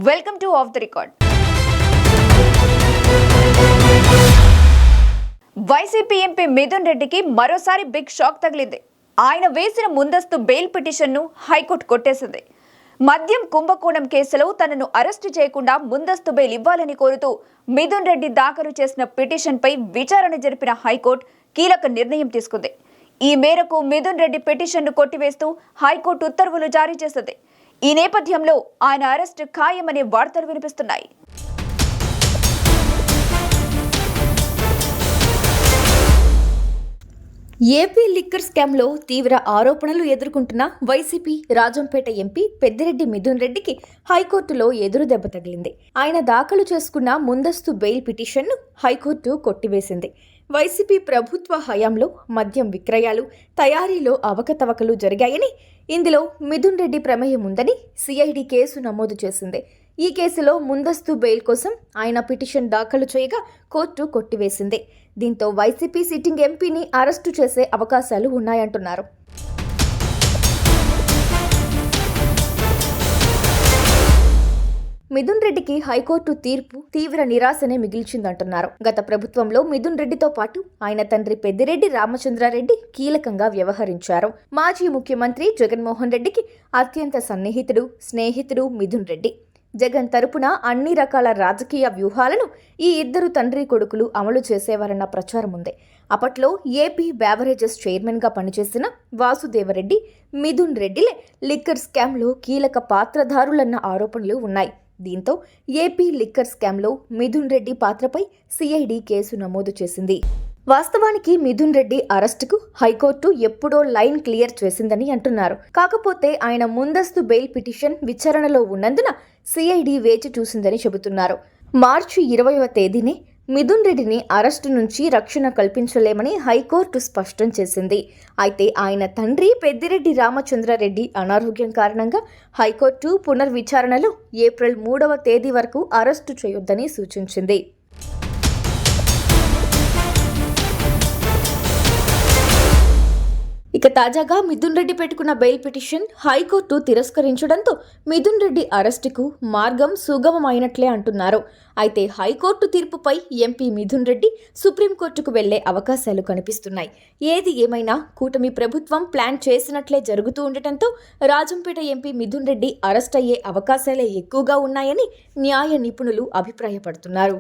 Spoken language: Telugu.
Welcome to of the record. YCP MP Mithun రెడ్డికి మరోసారి బిగ్ షాక్ తగిలింది. ఆయన వేసిన ముందస్తు బెయిల్ పిటిషన్ను హైకోర్టు కొట్టేసింది. మద్యం కుంభకోణం కేసులో తనను అరెస్టు చేయకుండా ముందస్తు బెయిల్ ఇవ్వాలని కోరుతూ మిథున్ రెడ్డి దాఖలు చేసిన పిటిషన్పై విచారణ జరిపిన హైకోర్టు కీలక నిర్ణయం తీసుకుంది. ఈ మేరకు మిథున్ రెడ్డి పిటిషన్ను కొట్టివేస్తూ హైకోర్టు ఉత్తర్వులు జారీ చేసింది. ఈ నేపథ్యంలో ఆయన అరెస్టు ఖాయమనే వార్తలు వినిపిస్తున్నాయి. ఏపీ లిక్కర్ స్కామ్లో తీవ్ర ఆరోపణలు ఎదుర్కొంటున్న వైసీపీ రాజంపేట ఎంపీ పెద్దిరెడ్డి మిథున్ రెడ్డికి హైకోర్టులో ఎదురు దెబ్బ తగిలింది. ఆయన దాఖలు చేసుకున్న ముందస్తు బెయిల్ పిటిషన్ను హైకోర్టు కొట్టివేసింది. వైసీపీ ప్రభుత్వ హయాంలో మద్యం విక్రయాలు, తయారీలో అవకతవకలు జరిగాయని, ఇందులో మిథున్ రెడ్డి ప్రమేయం ఉందని సిఐడి కేసు నమోదు చేసింది. ఈ కేసులో ముందస్తు బెయిల్ కోసం ఆయన పిటిషన్ దాఖలు చేయగా కోర్టు కొట్టివేసింది. దీంతో వైసీపీ సిట్టింగ్ ఎంపీని అరెస్టు చేసే అవకాశాలు ఉన్నాయంటున్నారు. మిథున్ రెడ్డికి హైకోర్టు తీర్పు తీవ్ర నిరాశనే మిగిల్చిందంటున్నారు. గత ప్రభుత్వంలో మిథున్ రెడ్డితో పాటు ఆయన తండ్రి పెద్దిరెడ్డి రామచంద్రారెడ్డి కీలకంగా వ్యవహరించారు. మాజీ ముఖ్యమంత్రి జగన్మోహన్ రెడ్డికి అత్యంత సన్నిహితుడు, స్నేహితుడు మిథున్ రెడ్డి. జగన్ తరపున అన్ని రకాల రాజకీయ వ్యూహాలను ఈ ఇద్దరు తండ్రి కొడుకులు అమలు చేసేవారన్న ప్రచారం ఉంది. అప్పట్లో ఏపీ బ్యావరేజెస్ చైర్మన్గా పనిచేసిన వాసుదేవరెడ్డి, మిథున్ రెడ్డిలే లిక్కర్ స్కామ్లో కీలక పాత్రధారులన్న ఆరోపణలు ఉన్నాయి. దీంతో ఏపీ లిక్కర్ స్కామ్లో మిథున్ రెడ్డి పాత్రపై సిఐడి కేసు నమోదు చేసింది. వాస్తవానికి మిథున్ రెడ్డి అరెస్టుకు హైకోర్టు ఎప్పుడో లైన్ క్లియర్ చేసిందని అంటున్నారు. కాకపోతే ఆయన ముందస్తు బెయిల్ పిటిషన్ విచారణలో ఉన్నందున సిఐడి వేచి చూసిందని చెబుతున్నారు. మార్చి 20వ తేదీనే మిథున్ రెడ్డిని అరెస్టు నుంచి రక్షణ కల్పించలేమని హైకోర్టు స్పష్టం చేసింది. అయితే ఆయన తండ్రి పెద్దిరెడ్డి రామచంద్రారెడ్డి అనారోగ్యం కారణంగా హైకోర్టు పునర్విచారణలో ఏప్రిల్ 3వ తేదీ వరకు అరెస్టు చేయొద్దని సూచించింది. ఇక తాజాగా మిథున్ రెడ్డి పెట్టుకున్న బెయిల్ పిటిషన్ హైకోర్టు తిరస్కరించడంతో మిథున్ రెడ్డి అరెస్టుకు మార్గం సుగమమైనట్లే అంటున్నారు. అయితే హైకోర్టు తీర్పుపై ఎంపీ మిథున్ రెడ్డి సుప్రీంకోర్టుకు వెళ్లే అవకాశాలు కనిపిస్తున్నాయి. ఏది ఏమైనా కూటమి ప్రభుత్వం ప్లాన్ చేసినట్లే జరుగుతూ ఉండటంతో రాజంపేట ఎంపీ మిథున్ రెడ్డి అరెస్ట్ అయ్యే అవకాశాలే ఎక్కువగా ఉన్నాయని న్యాయ నిపుణులు అభిప్రాయపడుతున్నారు.